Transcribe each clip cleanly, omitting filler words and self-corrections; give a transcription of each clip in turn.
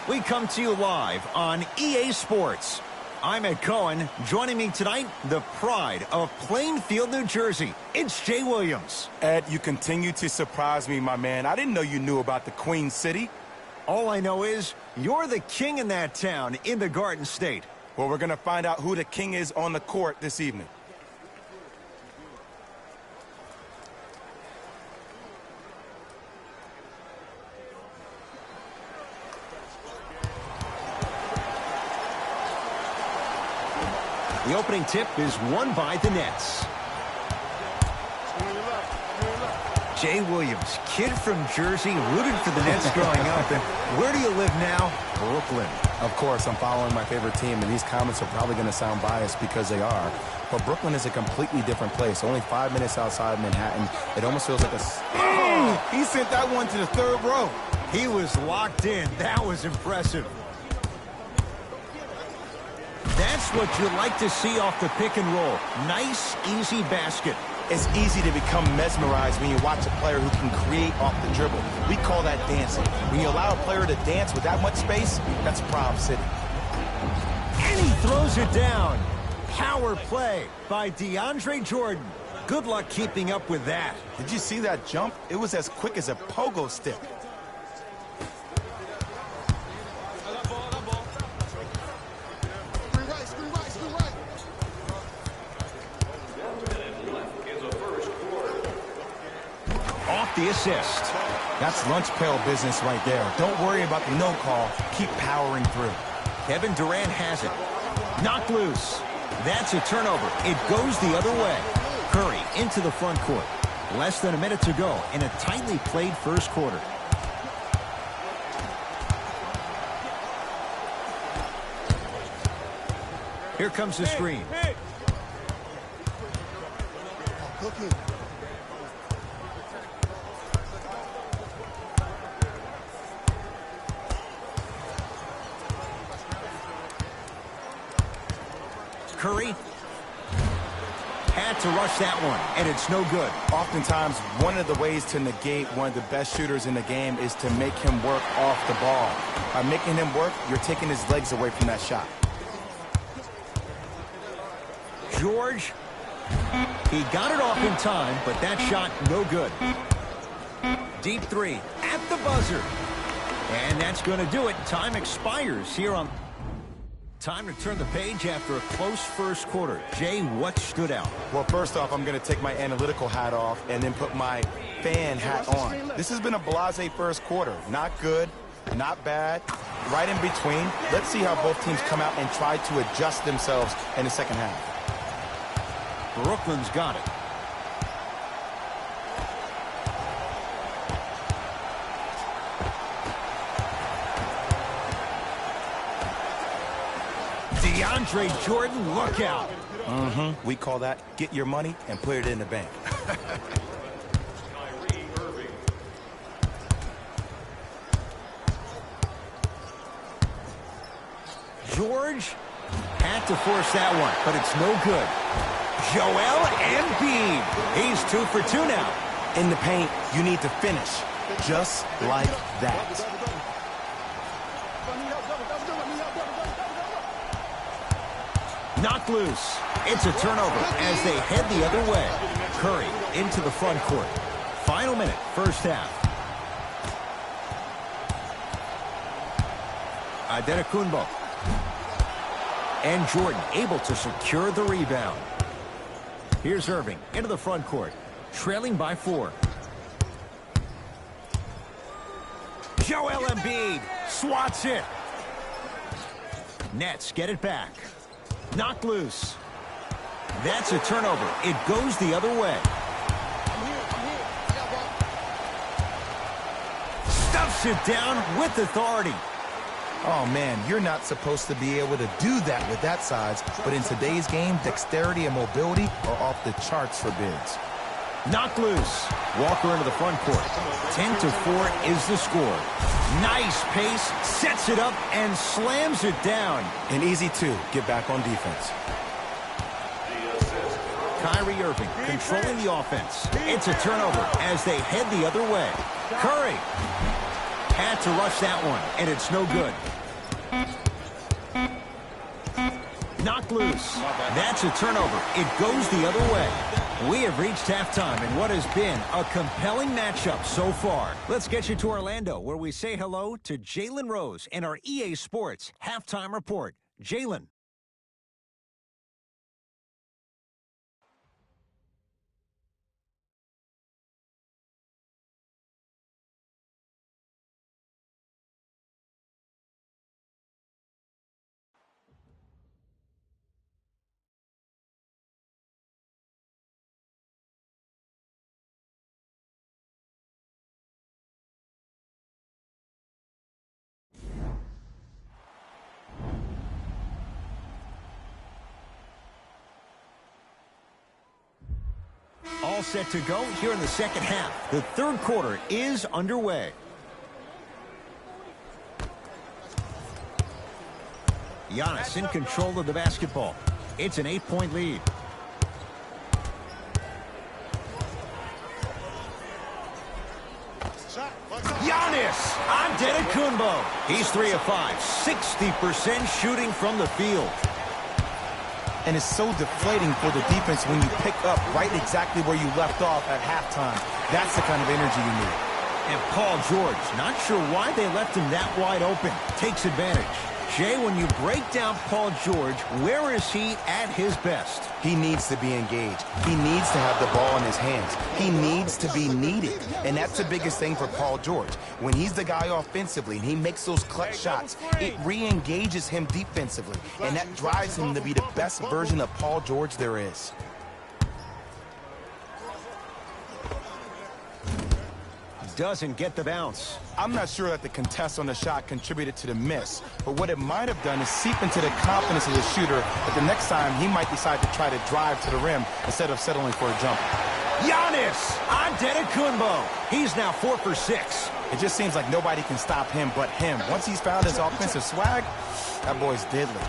We come to you live on EA Sports. I'm Ed Cohen. Joining me tonight, the pride of Plainfield, New Jersey. It's Jay Williams. Ed, you continue to surprise me, my man. I didn't know you knew about the Queen City. All I know is you're the king in that town in the Garden State. Well, we're going to find out who the king is on the court this evening. The opening tip is won by the Nets. Jay Williams, kid from Jersey, rooted for the Nets growing up. And where do you live now? Brooklyn. Of course, I'm following my favorite team, and these comments are probably going to sound biased because they are. But Brooklyn is a completely different place. Only 5 minutes outside Manhattan. It almost feels like a... Oh, he sent that one to the third row. He was locked in. That was impressive. That's what you like to see off the pick and roll. Nice, easy basket. It's easy to become mesmerized when you watch a player who can create off the dribble. We call that dancing. When you allow a player to dance with that much space, that's Prom City. And he throws it down. Power play by DeAndre Jordan. Good luck keeping up with that. Did you see that jump? It was as quick as a pogo stick. The assist. That's lunch pail business right there. Don't worry about the no call. Keep powering through. Kevin Durant has it. Knocked loose. That's a turnover. It goes the other way. Curry into the front court. Less than a minute to go in a tightly played first quarter. Here comes the screen. Curry had to rush that one, and it's no good. Oftentimes, one of the ways to negate one of the best shooters in the game is to make him work off the ball. By making him work, you're taking his legs away from that shot. George, he got it off in time, but that shot no good. Deep three at the buzzer. And that's going to do it. Time expires here on... Time to turn the page after a close first quarter. Jay, what stood out? Well, first off, I'm going to take my analytical hat off and then put my fan hat on. This has been a blasé first quarter. Not good, not bad, right in between. Let's see how both teams come out and try to adjust themselves in the second half. Brooklyn's got it. DeAndre Jordan, look out. We call that get your money and put it in the bank. George had to force that one, but it's no good. Joel Embiid. He's 2 for 2 now. In the paint, you need to finish just like that. Knocked loose. It's a turnover as they head the other way. Curry into the front court. Final minute, first half. Adetokunbo. And Jordan able to secure the rebound. Here's Irving into the front court. Trailing by 4. Joel Embiid swats it. Nets get it back. Knocked loose. That's a turnover. It goes the other way. Stuffs it down with authority. Oh, man, you're not supposed to be able to do that with that size, but in today's game, dexterity and mobility are off the charts for bigs. Knocked loose. Walker into the front court. 10-4 is the score. Nice pace, sets it up, and slams it down. And easy, too. Get back on defense. Kyrie Irving controlling the offense. It's a turnover as they head the other way. Curry had to rush that one, and it's no good. Knocked loose. That's a turnover. It goes the other way. We have reached halftime in what has been a compelling matchup so far. Let's get you to Orlando, where we say hello to Jalen Rose and our EA Sports Halftime Report. Jalen. All set to go here in the second half. The third quarter is underway. Giannis in control of the basketball. It's an 8-point lead. Giannis Antetokounmpo. He's 3 of 5. 60% shooting from the field. And it's so deflating for the defense when you pick up right exactly where you left off at halftime. That's the kind of energy you need. And Paul George, not sure why they left him that wide open. Takes advantage. Jay, when you break down Paul George, where is he at his best? He needs to be engaged. He needs to have the ball in his hands. He needs to be needed. And that's the biggest thing for Paul George. When he's the guy offensively and he makes those clutch shots, it re-engages him defensively. And that drives him to be the best version of Paul George there is. Doesn't get the bounce. I'm not sure that the contest on the shot contributed to the miss, but what it might have done is seep into the confidence of the shooter that the next time he might decide to try to drive to the rim instead of settling for a jumper. Giannis Antetokounmpo. He's now 4 for 6. It just seems like nobody can stop him but him. Once he's found his offensive swag, that boy's deadly.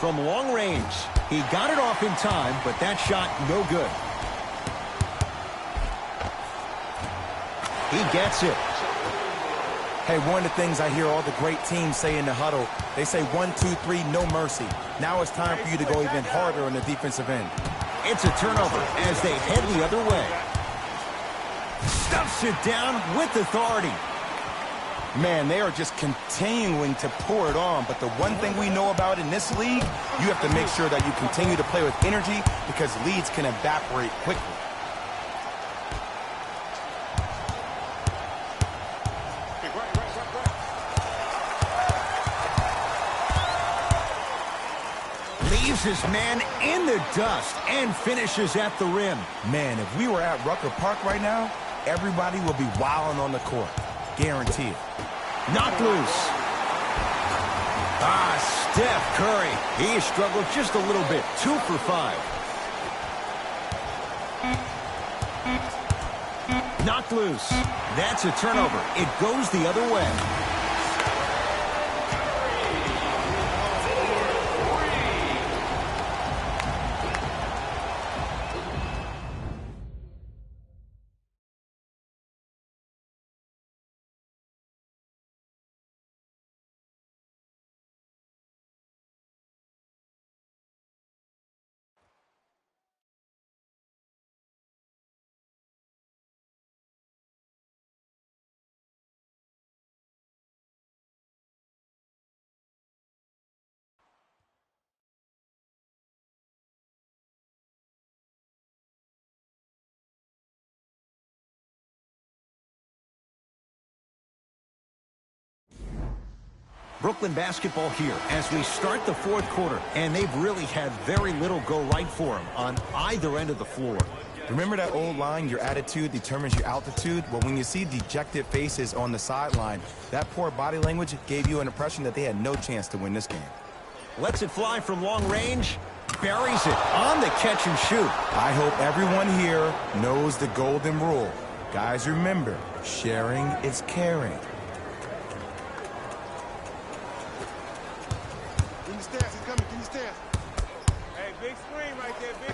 From long range, he got it off in time, but that shot no good. He gets it. Hey, one of the things I hear all the great teams say in the huddle, they say 1, 2, 3, no mercy. Now it's time for you to go even harder on the defensive end. It's a turnover as they head the other way. Stuffs it down with authority. Man, they are just continuing to pour it on. But the one thing we know about in this league, you have to make sure that you continue to play with energy because leads can evaporate quickly. Leaves his man in the dust and finishes at the rim. Man, if we were at Rucker Park right now, everybody will be wilding on the court. Guaranteed. Knocked loose. Steph Curry. He struggled just a little bit. 2 for 5. Knocked loose. That's a turnover. It goes the other way. Brooklyn basketball here as we start the fourth quarter, and they've really had very little go right for them on either end of the floor. Remember that old line, your attitude determines your altitude? Well, when you see dejected faces on the sideline, that poor body language gave you an impression that they had no chance to win this game. Lets it fly from long range, buries it on the catch and shoot. I hope everyone here knows the golden rule. Guys, remember, sharing is caring.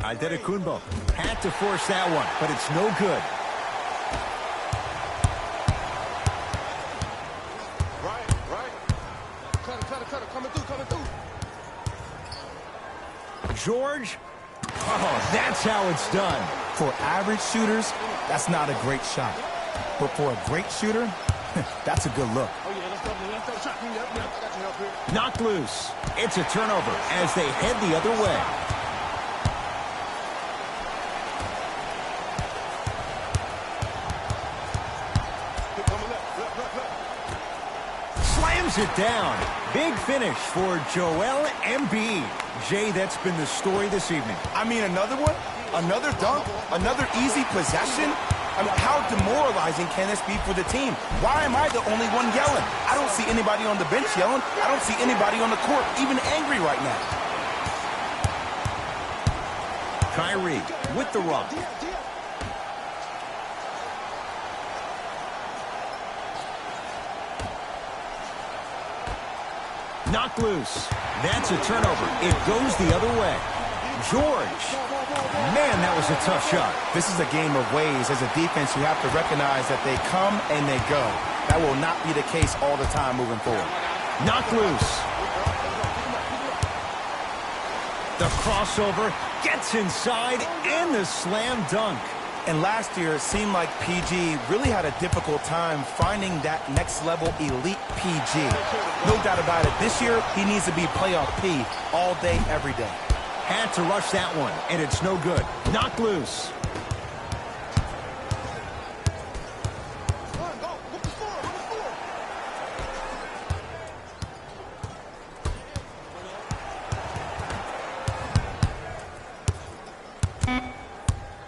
Antetokounmpo had to force that one, but it's no good. Right. Cutter, coming through. George. Oh, that's how it's done. For average shooters, that's not a great shot. But for a great shooter, that's a good look. Knocked loose. It's a turnover as they head the other way. Slams it down. Big finish for Joel Embiid. Jay, that's been the story this evening. I mean, another one? Another dunk? Another easy possession? I mean, how demoralizing can this be for the team? Why am I the only one yelling? I don't see anybody on the bench yelling. I don't see anybody on the court even angry right now. Kyrie with the rock. Knocked loose. That's a turnover. It goes the other way. George. Man, that was a tough shot. This is a game of ways. As a defense, you have to recognize that they come and they go. That will not be the case all the time moving forward. Knocked loose. The crossover gets inside and the slam dunk. And last year, it seemed like PG really had a difficult time finding that next level elite PG. No doubt about it. This year, he needs to be playoff P all day, every day. Had to rush that one, and it's no good. Knocked loose.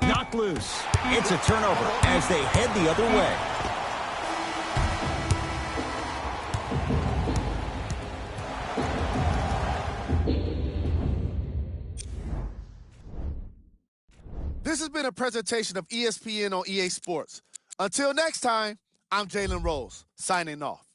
Knocked loose. It's a turnover as they head the other way. This has been a presentation of ESPN on EA Sports. Until next time, I'm Jalen Rose, signing off.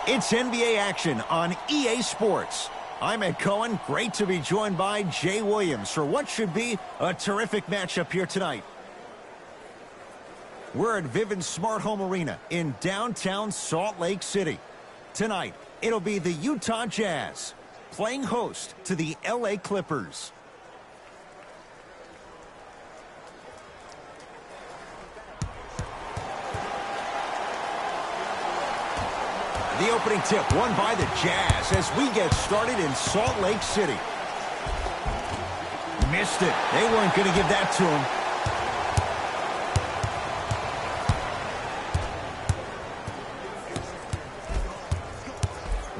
It's NBA action on EA Sports. I'm Ed Cohen. Great to be joined by Jay Williams for what should be a terrific matchup here tonight. We're at Vivint Smart Home Arena in downtown Salt Lake City. Tonight, it'll be the Utah Jazz playing host to the LA Clippers. The opening tip won by the Jazz as we get started in Salt Lake City. Missed it. They weren't going to give that to him.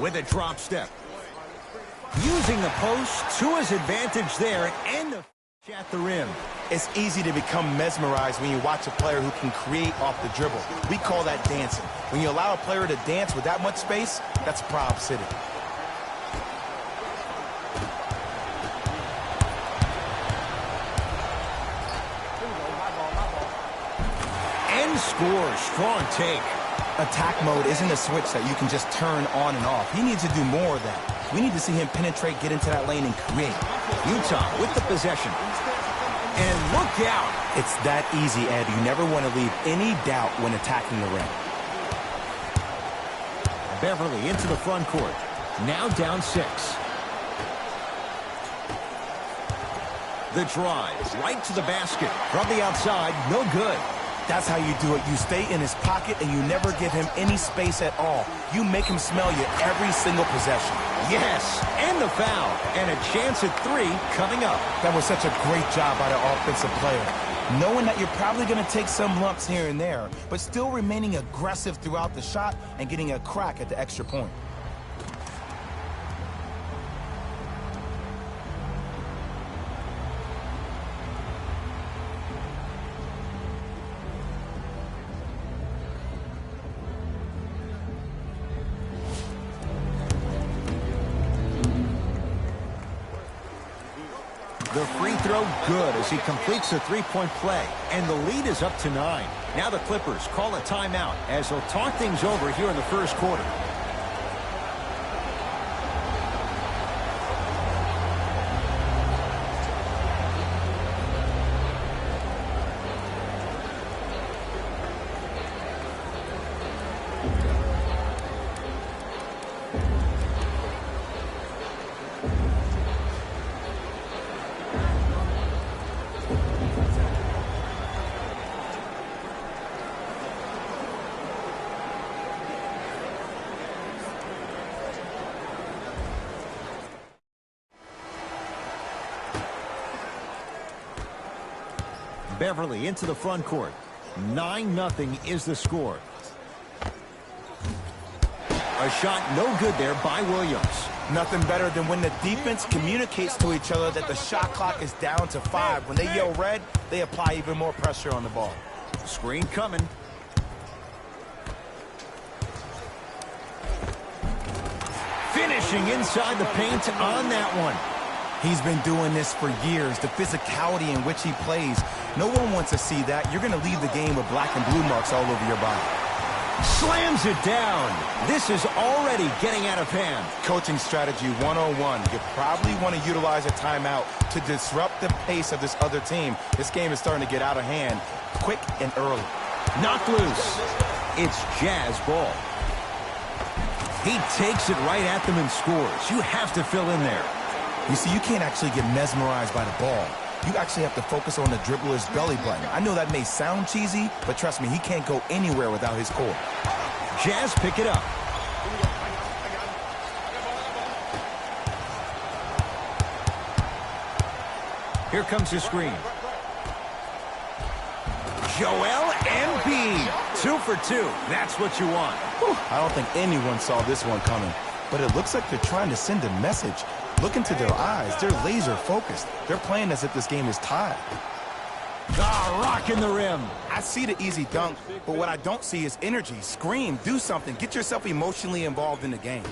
With a drop step. Using the post to his advantage there and the at the rim. It's easy to become mesmerized when you watch a player who can create off the dribble. We call that dancing. When you allow a player to dance with that much space, that's Prob City. And scores. Strong take. Attack mode isn't a switch that you can just turn on and off. He needs to do more of that. We need to see him penetrate, get into that lane, and create. Utah with the possession. And look out. It's that easy, Ed. You never want to leave any doubt when attacking the rim. Beverly into the front court. Now down 6. The drive, right to the basket. From the outside, no good. That's how you do it. You stay in his pocket and you never give him any space at all. You make him smell you every single possession. Yes, and the foul. And a chance at 3 coming up. That was such a great job by the offensive player. Knowing that you're probably going to take some lumps here and there, but still remaining aggressive throughout the shot and getting a crack at the extra point. The free throw good as he completes the three-point play. And the lead is up to 9. Now the Clippers call a timeout as they'll talk things over here in the first quarter. Beverly into the front court. 9-0 is the score. A shot no good there by Williams. Nothing better than when the defense communicates to each other that the shot clock is down to 5. When they yell red, they apply even more pressure on the ball. Screen coming. Finishing inside the paint on that one. He's been doing this for years. The physicality in which he plays, no one wants to see that. You're going to leave the game with black and blue marks all over your body. Slams it down. This is already getting out of hand. Coaching strategy 101. You probably want to utilize a timeout to disrupt the pace of this other team. This game is starting to get out of hand quick and early. Knocked loose. It's Jazz ball. He takes it right at them and scores. You have to fill in there. You see, you can't actually get mesmerized by the ball. You actually have to focus on the dribbler's belly button. I know that may sound cheesy, but trust me, he can't go anywhere without his core. Jazz pick it up. Here comes the screen. Joel Embiid. 2 for 2. That's what you want. I don't think anyone saw this one coming, but it looks like they're trying to send a message. Look into their eyes. They're laser focused. They're playing as if this game is tied. Rocking the rim. I see the easy dunk, but what I don't see is energy. Scream, do something. Get yourself emotionally involved in the game.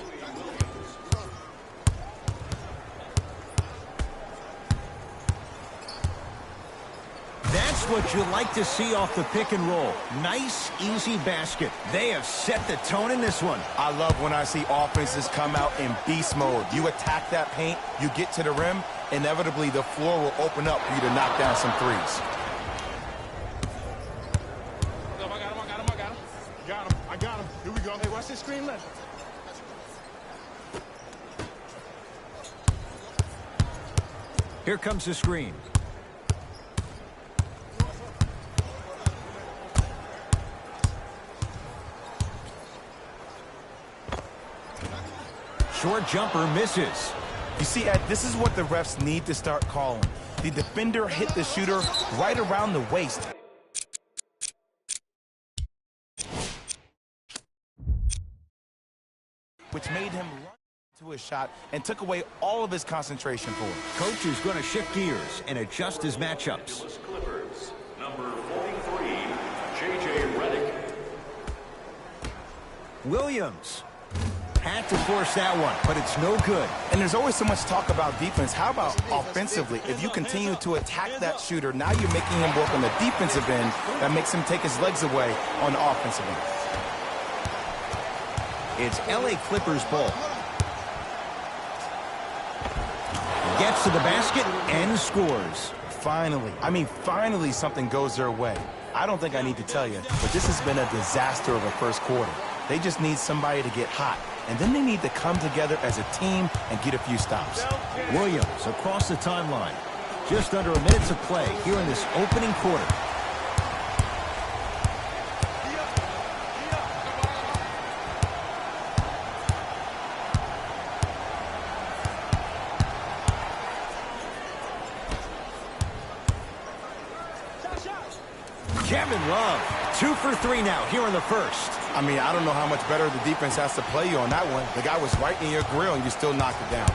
That's what you like to see off the pick and roll. Nice, easy basket. They have set the tone in this one. I love when I see offenses come out in beast mode. You attack that paint, you get to the rim, inevitably the floor will open up for you to knock down some threes. I got him. Here we go. Hey, watch this screen left. Here comes the screen. Short jumper misses. You see, Ed, this is what the refs need to start calling. The defender hit the shooter right around the waist. Which made him run to his shot and took away all of his concentration for it. Coach is going to shift gears and adjust his matchups. Clippers, number 43, J.J. Redick. Williams had to force that one, but it's no good. And there's always so much talk about defense. How about offensively? If you continue to attack that shooter, now you're making him work on the defensive end. That makes him take his legs away on the offensive end. It's L.A. Clippers ball. Gets to the basket and scores. Finally. I mean, finally something goes their way. I don't think I need to tell you, but this has been a disaster of a first quarter. They just need somebody to get hot, and then they need to come together as a team and get a few stops. Williams across the timeline. Just under a minute to play here in this opening quarter. Kevin Love, 2 for 3 now here in the first. I mean, I don't know how much better the defense has to play you on that one. The guy was right in your grill, and you still knocked it down.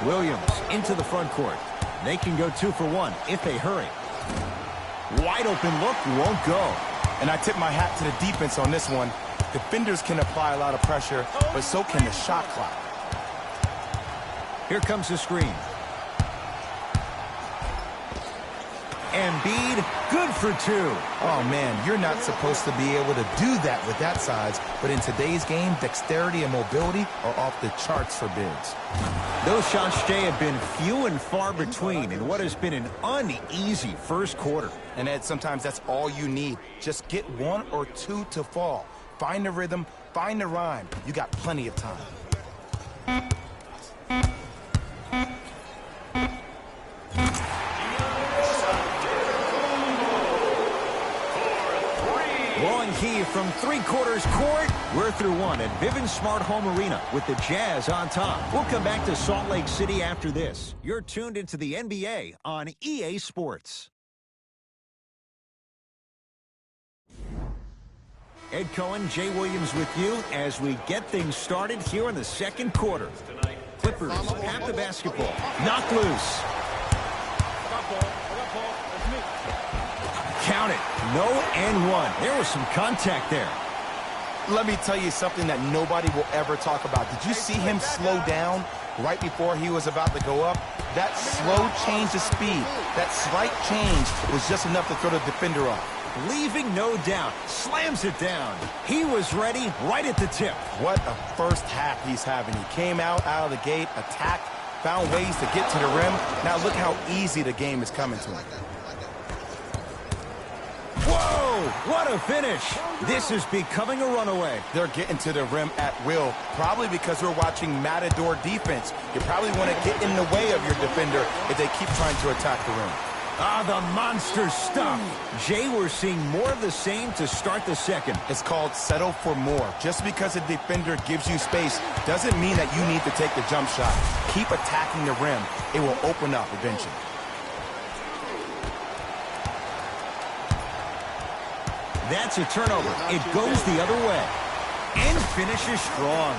Williams into the front court. They can go 2 for 1 if they hurry. Wide open look, won't go. And I tip my hat to the defense on this one. Defenders can apply a lot of pressure, but so can the shot clock. Here comes the screen. Embiid, good for 2. Oh, man, you're not supposed to be able to do that with that size, but in today's game, dexterity and mobility are off the charts for bigs. Those shots, Jay, have been few and far between in what has been an uneasy first quarter. And Ed, sometimes that's all you need. Just get 1 or 2 to fall. Find the rhythm, find the rhyme. You got plenty of time. Blowing key from 3/4 court. We're through 1 at Vivint Smart Home Arena with the Jazz on top. We'll come back to Salt Lake City after this. You're tuned into the NBA on EA Sports. Ed Cohen, Jay Williams with you as we get things started here in the second quarter. Clippers have the basketball. Knocked loose. Count it. No and 1. There was some contact there. Let me tell you something that nobody will ever talk about. Did you see him slow down right before he was about to go up? That slow change of speed, that slight change was just enough to throw the defender off. Leaving no doubt. Slams it down. He was ready right at the tip. What a first half he's having. He came out of the gate, attacked, found ways to get to the rim. Now look how easy the game is coming to him. Whoa! What a finish. This is becoming a runaway. They're getting to the rim at will, probably because we're watching Matador defense. You probably want to get in the way of your defender if they keep trying to attack the rim. Ah, the monster stuff. Jay, we're seeing more of the same to start the second. It's called settle for more. Just because a defender gives you space doesn't mean that you need to take the jump shot. Keep attacking the rim. It will open up eventually. That's a turnover. It goes the other way. And finishes strong.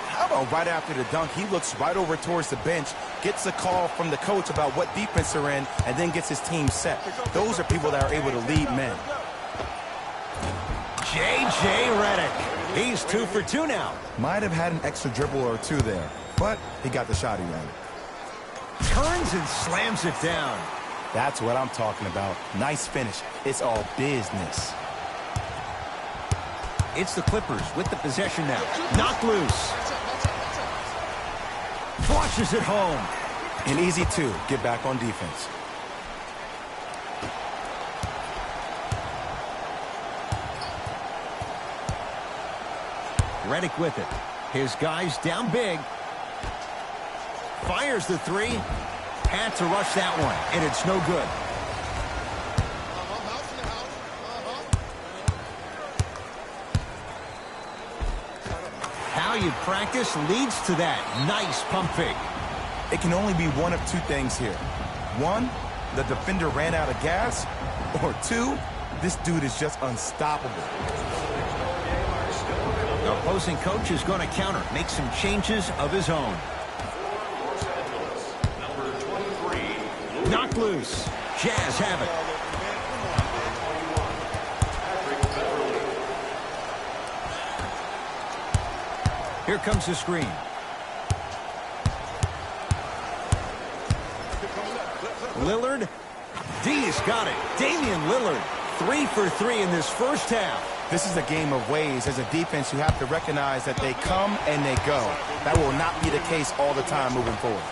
How about right after the dunk, he looks right over towards the bench, gets a call from the coach about what defense they're in, and then gets his team set. Those are people that are able to lead men. J.J. Redick. He's 2 for 2 now. Might have had an extra dribble or 2 there, but he got the shot he wanted. Turns and slams it down. That's what I'm talking about. Nice finish. It's all business. It's the Clippers with the possession now. Knocked loose. Flushes it home. An easy 2. Get back on defense. Redick with it. His guys down big. Fires the 3. Had to rush that one, and it's no good. How you practice leads to that. Nice pump fake. It can only be one of 2 things here. 1, the defender ran out of gas, or 2, this dude is just unstoppable. The opposing coach is going to counter, make some changes of his own. Knocked loose. Jazz have it. Here comes the screen. Lillard. D's got it. Damian Lillard. 3 for 3 in this first half. This is a game of ways. As a defense, you have to recognize that they come and they go. That will not be the case all the time moving forward.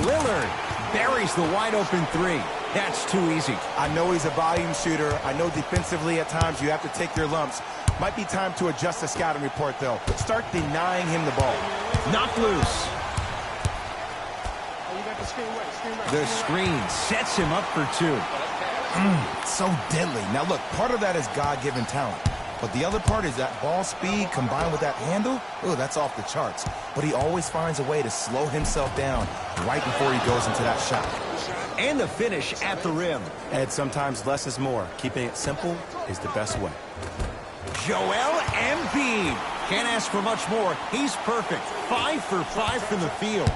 Lillard buries the wide open 3. That's too easy. I know he's a volume shooter. I know defensively at times you have to take your lumps. Might be time to adjust the scouting report, though. Start denying him the ball. Knocked loose. The screen sets him up for two. So deadly. Now look, part of that is God-given talent. But the other part is that ball speed combined with that handle. Oh, that's off the charts. But he always finds a way to slow himself down right before he goes into that shot. And the finish at the rim. And sometimes less is more. Keeping it simple is the best way. Joel Embiid. Can't ask for much more. He's perfect. 5 for 5 from the field.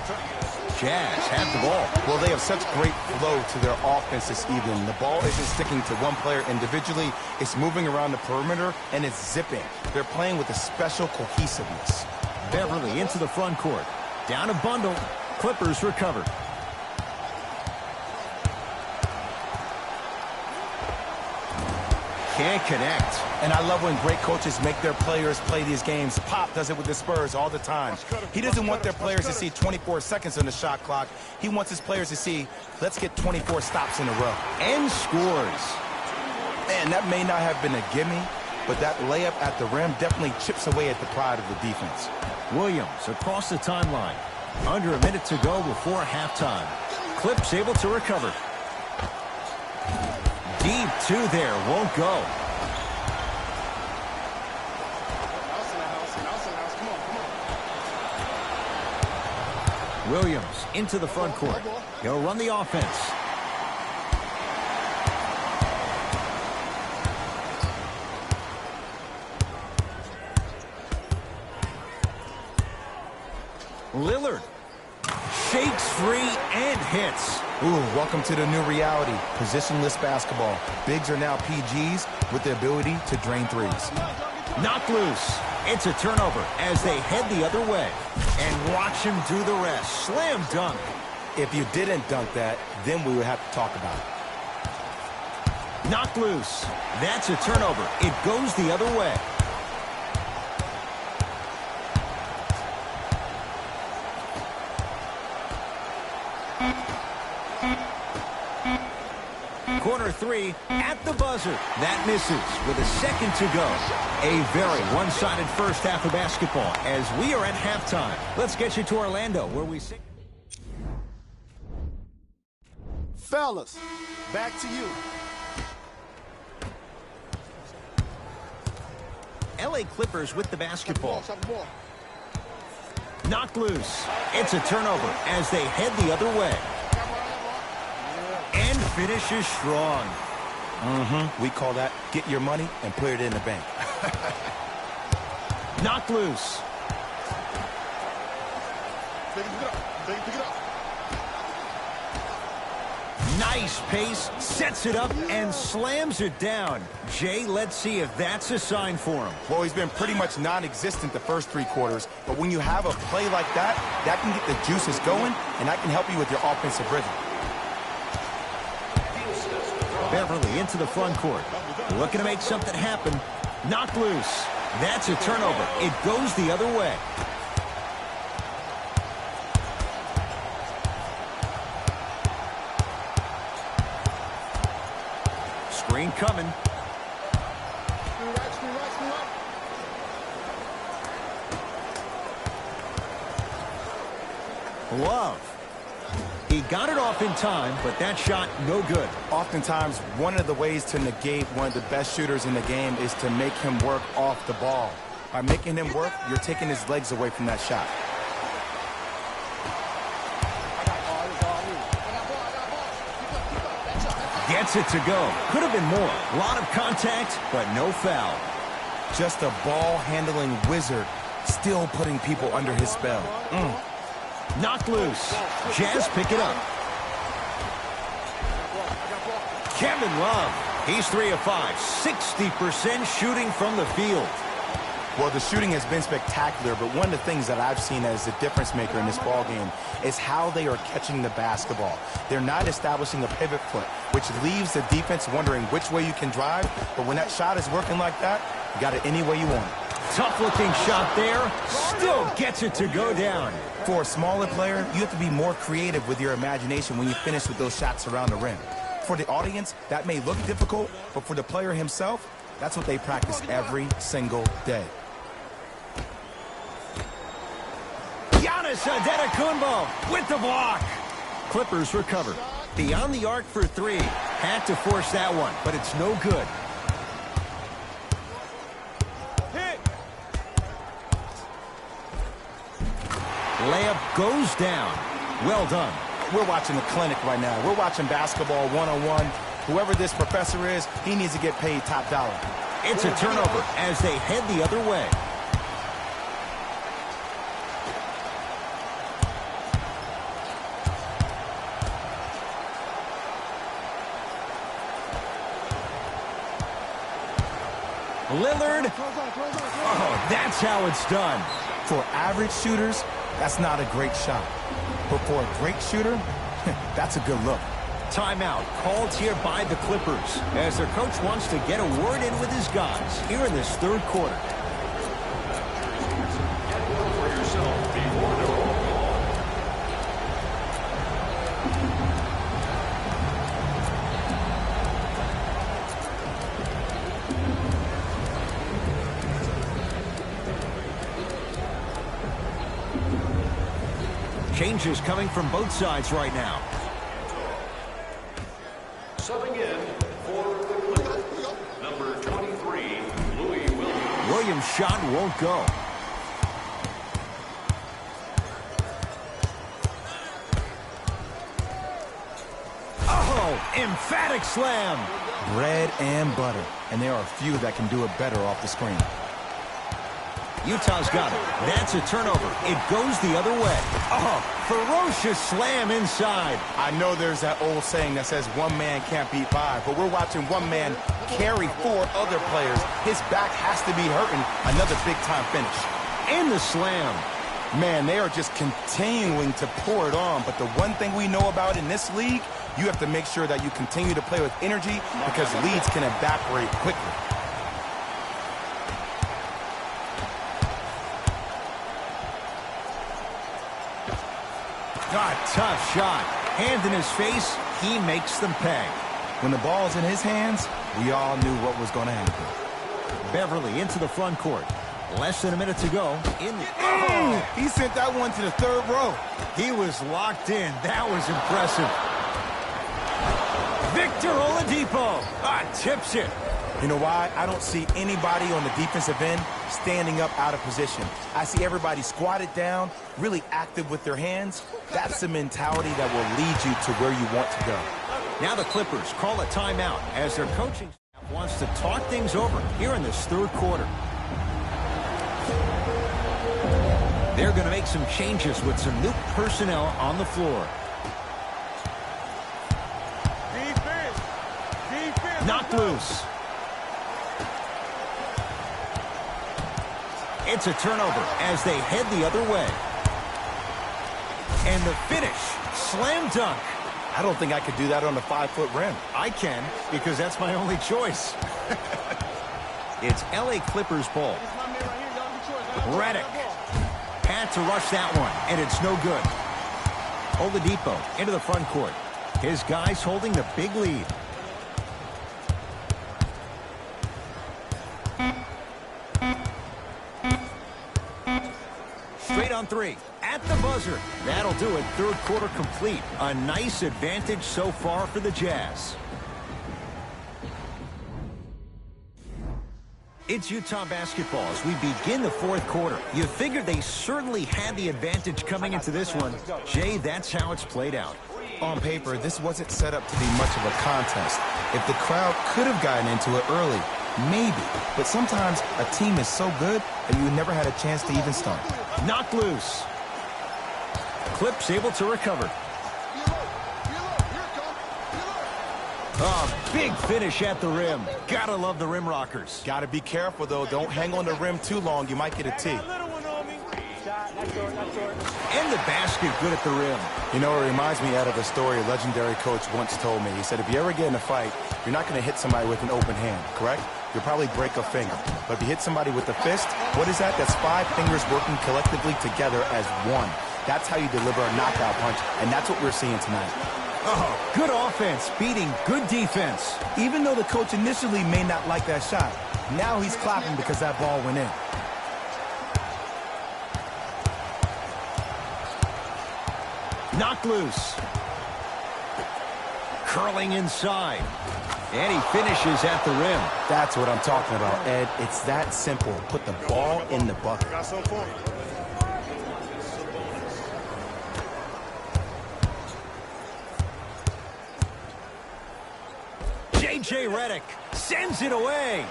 Jazz have the ball. Well, they have such great flow to their offense this evening. The ball isn't sticking to one player individually. It's moving around the perimeter, and it's zipping. They're playing with a special cohesiveness. Beverly into the front court. Down a bundle. Clippers recover. Can't connect. And I love when great coaches make their players play these games. Pop does it with the Spurs all the time. He doesn't want their players to see 24 seconds on the shot clock. He wants his players to see, let's get 24 stops in a row. And scores. Man, that may not have been a gimme, but that layup at the rim definitely chips away at the pride of the defense. Williams across the timeline. Under a minute to go before halftime. Clips able to recover. Deep two there, won't go. Williams into the front court. He'll run the offense. Lillard shakes free and hits. Ooh, welcome to the new reality. Positionless basketball. Bigs are now PGs with the ability to drain threes. Knocked loose. It's a turnover as they head the other way. And watch him do the rest. Slam dunk. If you didn't dunk that, then we would have to talk about it. Knocked loose. That's a turnover. It goes the other way. Corner three at the buzzer. That misses with a second to go. A very one-sided first half of basketball as we are at halftime. Let's get you to Orlando where we see. Fellas, back to you. LA Clippers with the basketball. Knocked loose. It's a turnover as they head the other way. And finishes strong. We call that get your money and put it in the bank. Knocked loose. Nice pace, sets it up, and slams it down. Jay, let's see if that's a sign for him. Well, he's been pretty much non-existent the first three quarters, but when you have a play like that, that can get the juices going, and that can help you with your offensive rhythm. Beverly into the front court. Looking to make something happen. Knocked loose. That's a turnover. It goes the other way. Screen coming. Love. He got it off in time, but that shot no good. Oftentimes, one of the ways to negate one of the best shooters in the game is to make him work off the ball. By making him work, you're taking his legs away from that shot. Gets it to go. Could have been more. A lot of contact, but no foul. Just a ball-handling wizard, still putting people under his spell. Knocked loose. Jazz pick it up. Kevin Love. He's 3 of 5. 60% shooting from the field. Well, the shooting has been spectacular, but one of the things that I've seen as a difference maker in this ball game is how they are catching the basketball. They're not establishing a pivot foot, which leaves the defense wondering which way you can drive, but when that shot is working like that, you got it any way you want it. Tough-looking shot there. Still gets it to go down. For a smaller player, you have to be more creative with your imagination when you finish with those shots around the rim. For the audience, that may look difficult, but for the player himself, that's what they practice every single day. Giannis Antetokounmpo with the block. Clippers recover. Beyond the arc for three. Had to force that one, but it's no good. Layup goes down. Well done. We're watching the clinic right now. We're watching basketball one-on-one. Whoever this professor is, he needs to get paid top dollar. It's a turnover as they head the other way. Lillard. Oh, that's how it's done. For average shooters, that's not a great shot. But for a great shooter, that's a good look. Timeout called here by the Clippers as their coach wants to get a word in with his guys here in this third quarter. Changes coming from both sides right now. Subbing in for the Clippers, number 23, Louis Williams. Williams' shot won't go. Oh, emphatic slam. Bread and butter. And there are a few that can do it better off the screen. Utah's got it. That's a turnover. It goes the other way. Oh, ferocious slam inside. I know there's that old saying that says one man can't beat five, but we're watching one man carry four other players. His back has to be hurting. Another big-time finish. And the slam. Man, they are just continuing to pour it on, but the one thing we know about in this league, you have to make sure that you continue to play with energy because leads can evaporate quickly. God, tough shot. Hand in his face, he makes them pay. When the ball's in his hands, we all knew what was going to happen. Beverly into the front court. Less than a minute to go. He sent that one to the third row. He was locked in. That was impressive. Victor Oladipo tips it. You know why? I don't see anybody on the defensive end standing up out of position. I see everybody squatted down, really active with their hands. That's the mentality that will lead you to where you want to go. Now the Clippers call a timeout as their coaching staff wants to talk things over here in this third quarter. They're going to make some changes with some new personnel on the floor. Knocked loose. It's a turnover as they head the other way. And the finish, slam dunk. I don't think I could do that on a 5-foot rim. I can, because that's my only choice. It's LA Clippers ball. Redick had to rush that one, and it's no good. Oladipo into the front court. His guys holding the big lead. Straight on three. At the buzzer. That'll do it. Third quarter complete. A nice advantage so far for the Jazz. It's Utah basketball as we begin the fourth quarter. You figured they certainly had the advantage coming into this one. Jay, that's how it's played out. On paper, this wasn't set up to be much of a contest. If the crowd could have gotten into it early, maybe. But sometimes a team is so good that you never had a chance to even start. Knocked loose. Clips able to recover. Oh, big finish at the rim. Gotta love the rim rockers. Got to be careful, though. Don't hang on the rim too long. You might get a T. And the basket good at the rim. You know, it reminds me out of a story a legendary coach once told me. He said, if you ever get in a fight, you're not going to hit somebody with an open hand, correct? You'll probably break a finger. But if you hit somebody with a fist, what is that? That's 5 fingers working collectively together as one. That's how you deliver a knockout punch, and that's what we're seeing tonight. Oh, good offense beating good defense. Even though the coach initially may not like that shot, now he's clapping because that ball went in. Knocked loose. Curling inside. And he finishes at the rim. That's what I'm talking about, Ed. It's that simple. Put the ball in the bucket. Got some for him. J.J. Redick sends it away.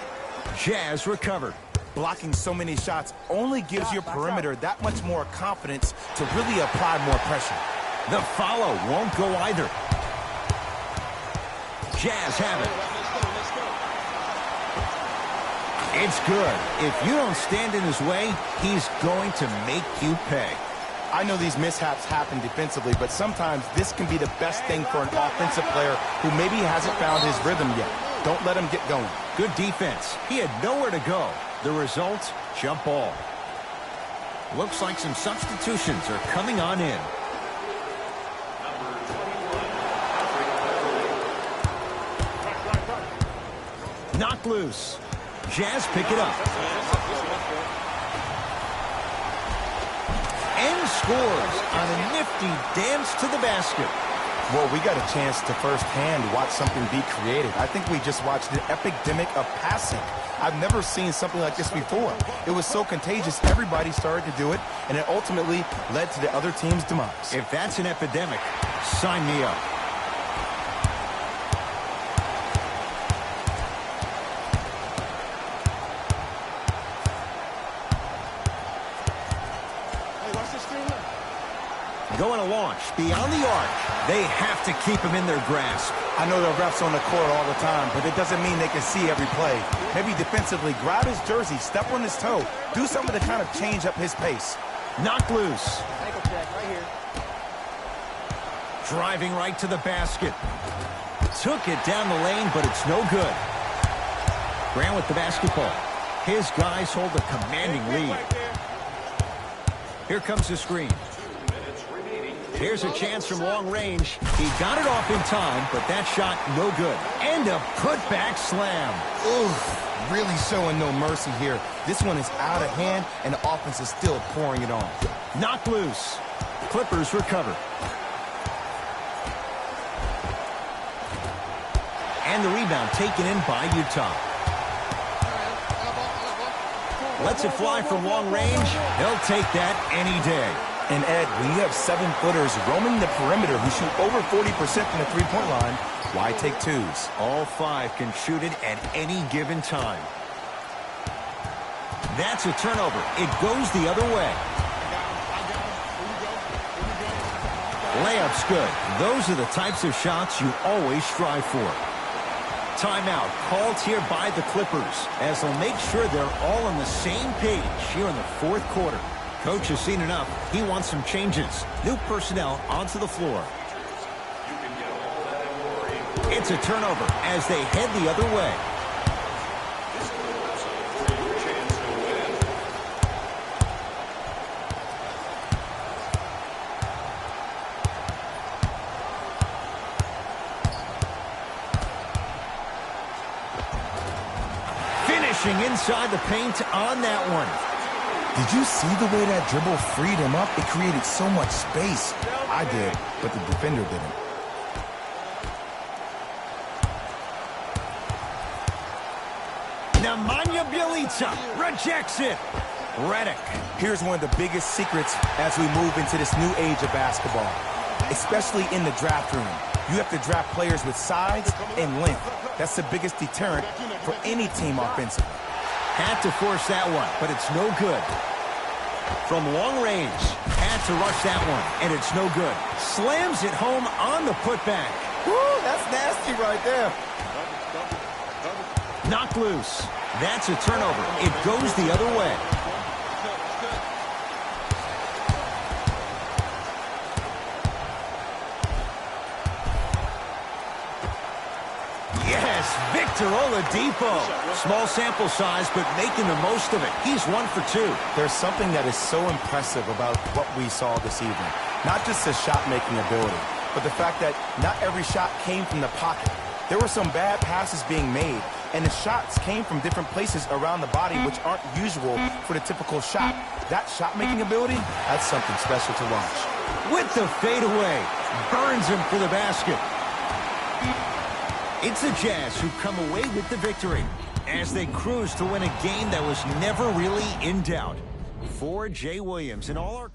Jazz recovered. Blocking so many shots only gives your perimeter that much more confidence to really apply more pressure. The follow won't go either. Jazz have it. It's good. If you don't stand in his way, he's going to make you pay. I know these mishaps happen defensively, but sometimes this can be the best thing for an offensive player who maybe hasn't found his rhythm yet. Don't let him get going. Good defense. He had nowhere to go. The result, jump ball. Looks like some substitutions are coming on in. Knocked loose. Jazz pick it up. And scores on a nifty dance to the basket. Well, we got a chance to firsthand watch something be created. I think we just watched an epidemic of passing. I've never seen something like this before. It was so contagious, everybody started to do it, and it ultimately led to the other team's demise. If that's an epidemic, sign me up. Going to launch beyond the arc. They have to keep him in their grasp. I know the refs on the court all the time, but it doesn't mean they can see every play. Maybe defensively, grab his jersey, step on his toe, do something to kind of change up his pace. Knocked loose. Ankle check right here. Driving right to the basket. Took it down the lane, but it's no good. Grant with the basketball. His guys hold a commanding lead. Here comes the screen. Here's a chance from long range. He got it off in time, but that shot no good. And a putback slam. Oof, really showing no mercy here. This one is out of hand, and the offense is still pouring it on. Knocked loose. Clippers recover. And the rebound taken in by Utah. Lets it fly from long range. He'll take that any day. And Ed, when you have 7-footers roaming the perimeter who shoot over 40% from the three-point line, why take twos? All five can shoot it at any given time. That's a turnover. It goes the other way. Layup's good. Those are the types of shots you always strive for. Timeout called here by the Clippers as they'll make sure they're all on the same page here in the fourth quarter. Coach has seen enough. He wants some changes. New personnel onto the floor. It's a turnover as they head the other way. Finishing inside the paint on that one. Did you see the way that dribble freed him up? It created so much space. I did, but the defender didn't. Nemanja Bjelica rejects it. Redick. Here's one of the biggest secrets as we move into this new age of basketball, especially in the draft room. You have to draft players with size and length. That's the biggest deterrent for any team offensively. Had to force that one, but it's no good. From long range, had to rush that one, and it's no good. Slams it home on the putback. Woo, that's nasty right there. Knocked loose. That's a turnover. It goes the other way. Yes, Victor Oladipo. Small sample size, but making the most of it. He's 1 for 2. There's something that is so impressive about what we saw this evening. Not just the shot-making ability, but the fact that not every shot came from the pocket. There were some bad passes being made, and the shots came from different places around the body, which aren't usual for the typical shot. That shot-making ability, that's something special to watch. With the fadeaway, burns him for the basket. It's the Jazz who come away with the victory as they cruise to win a game that was never really in doubt. For Jay Williams and all our...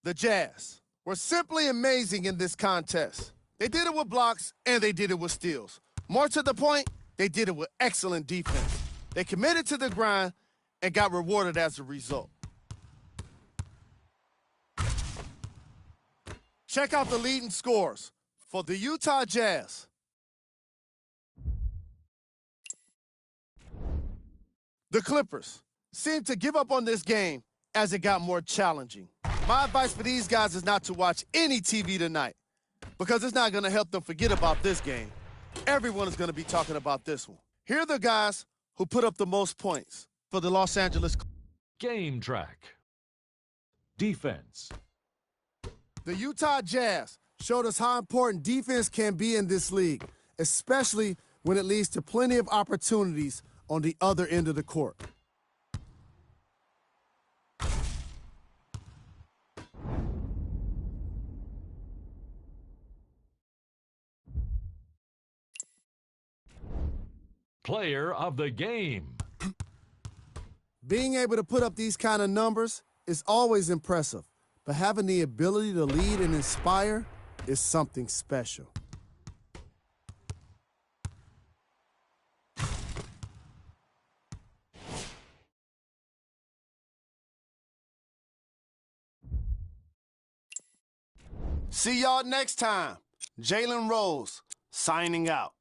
The Jazz were simply amazing in this contest. They did it with blocks, and they did it with steals. More to the point, they did it with excellent defense. They committed to the grind and got rewarded as a result. Check out the leading scores for the Utah Jazz. The Clippers seemed to give up on this game as it got more challenging. My advice for these guys is not to watch any TV tonight because it's not going to help them forget about this game. Everyone is going to be talking about this one. Here are the guys who put up the most points for the Los Angeles. Game track. Defense. The Utah Jazz showed us how important defense can be in this league, especially when it leads to plenty of opportunities on the other end of the court. Player of the game. Being able to put up these kind of numbers is always impressive, but having the ability to lead and inspire is something special. See y'all next time. Jalen Rose, signing out.